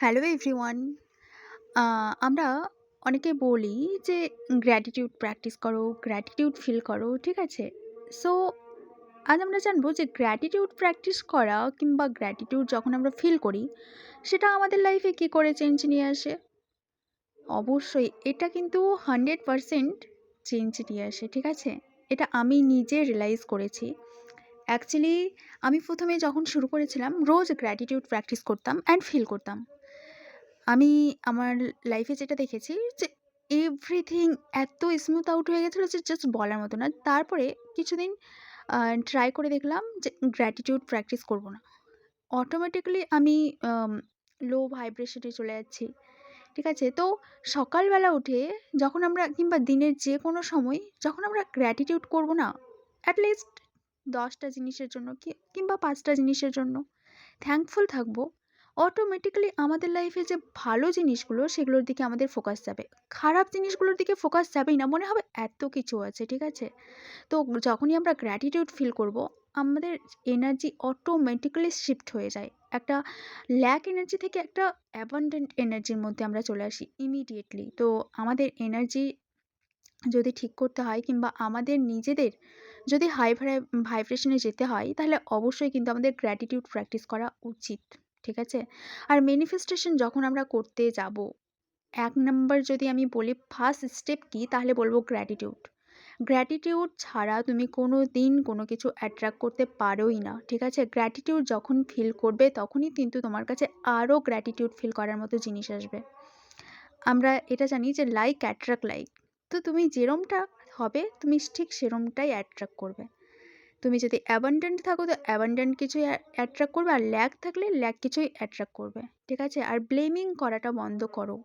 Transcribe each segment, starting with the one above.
Hello everyone. আমরা অনেকে বলি যে গ্র্যাটিটিউড প্র্যাকটিস করো, গ্র্যাটিটিউড ফিল করো, ঠিক আছে? সো আজ আমরা জানবো যে গ্র্যাটিটিউড প্র্যাকটিস করা কিংবা গ্র্যাটিটিউড যখন আমরা ফিল করি, সেটা আমাদের লাইফে কী করে চেঞ্জ নিয়ে আসে? অবশ্যই এটা কিন্তু 100% চেঞ্জ নিয়ে আসে, ঠিক আছে? এটা আমি নিজে রিয়ালাইজ করেছি। অ্যাকচুয়ালি আমি ১ম এ যখন শুরু করেছিলাম, রোজ গ্র্যাটিটিউড প্র্যাকটিস করতাম অ্যান্ড ফিল করতাম। আমি আমার লাইফে যেটা দেখেছি যে এভরিথিং এত স্মুথ আউট হয়ে গেছিলো যে জাস্ট বলার মতো না। তারপরে কিছুদিন ট্রাই করে দেখলাম যে গ্র্যাটিটিউড প্র্যাকটিস করব না। অটোমেটিক্যালি আমি আম লো ভাইব্রেশনে চলে যাচ্ছি। ঠিক আছে? তো সকালবেলা উঠে যখন আমরা কিংবা দিনের যেকোনো সময় যখন আমরা গ্র্যাটিটিউড করব না, এট লিস্ট ১০ টা জিনিসের জন্য কিংবা ৫ টা জিনিসের জন্য থ্যাঙ্কফুল থাকবো, অটোমেটিক্যালি আমাদের লাইফে যে ভালো জিনিসগুলো সেগুলোর দিকে আমাদের ফোকাস যাবে। খারাপ জিনিসগুলোর দিকে ফোকাস যাবেই না। মনে হবে এত কিছু আছে, ঠিক আছে? তো যখনই আমরা গ্র্যাটিটিউড ফিল করব, আমাদের এনার্জি অটোমেটিক্যালি শিফট হয়ে যায়। একটা ল্যাক এনার্জি থেকে একটা অ্যাবান্ডেন্ট এনার্জির মধ্যে আমরা চলে আসি ইমিডিয়েটলি। তো আমাদের এনার্জি যদি ঠিক করতে হয় কিংবা আমাদের নিজেদের যদি ভাইব্রেশনে যেতে হয়, তাহলে অবশ্যই কিন্তু আমাদের গ্র্যাটিটিউড প্র্যাকটিস করা উচিত। ঠিক আছে? আর ম্যানিফেস্টেশন যখন আমরা করতে যাব, ১ নাম্বার যদি আমি বলি ফার্স্ট স্টেপ কী? তাহলে বলব গ্র্যাটিটিউড। গ্র্যাটিটিউড ছাড়া তুমি কোনো দিন কোনো কিছু অ্যাট্রাক্ট করতে পারোই না। ঠিক আছে? গ্র্যাটিটিউড যখন ফিল করবে তখনই কিন্তু তোমার কাছে আরও গ্র্যাটিটিউড ফিল করার মতো জিনিস আসবে। আমরা এটা জানি যে লাইক অ্যাট্রাক্ট লাইক। তো তুমি যেরমটা হবে তুমি ঠিক সেরমটাই অ্যাট্রাক্ট করবে। তুমি যদি অ্যাবান্ডেন্ট থাকো তো অ্যাবান্ডেন্ট কিছুই অ্যাট্রাক্ট করবে, আর ল্যাক থাকলে ল্যাক কিছুই অ্যাট্রাক্ট করবে। ঠিক আছে? আর ব্লেমিং করাটা বন্ধ করো।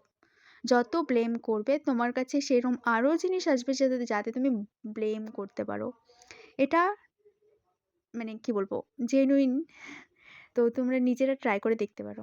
যত ব্লেম করবে তোমার কাছে সেরম আরও জিনিস আসবে যাতে যাতে তুমি ব্লেম করতে পারো। এটা মানে কি বলবো, জেনুইন। তো তোমরা নিজেরা ট্রাই করে দেখতে পারো।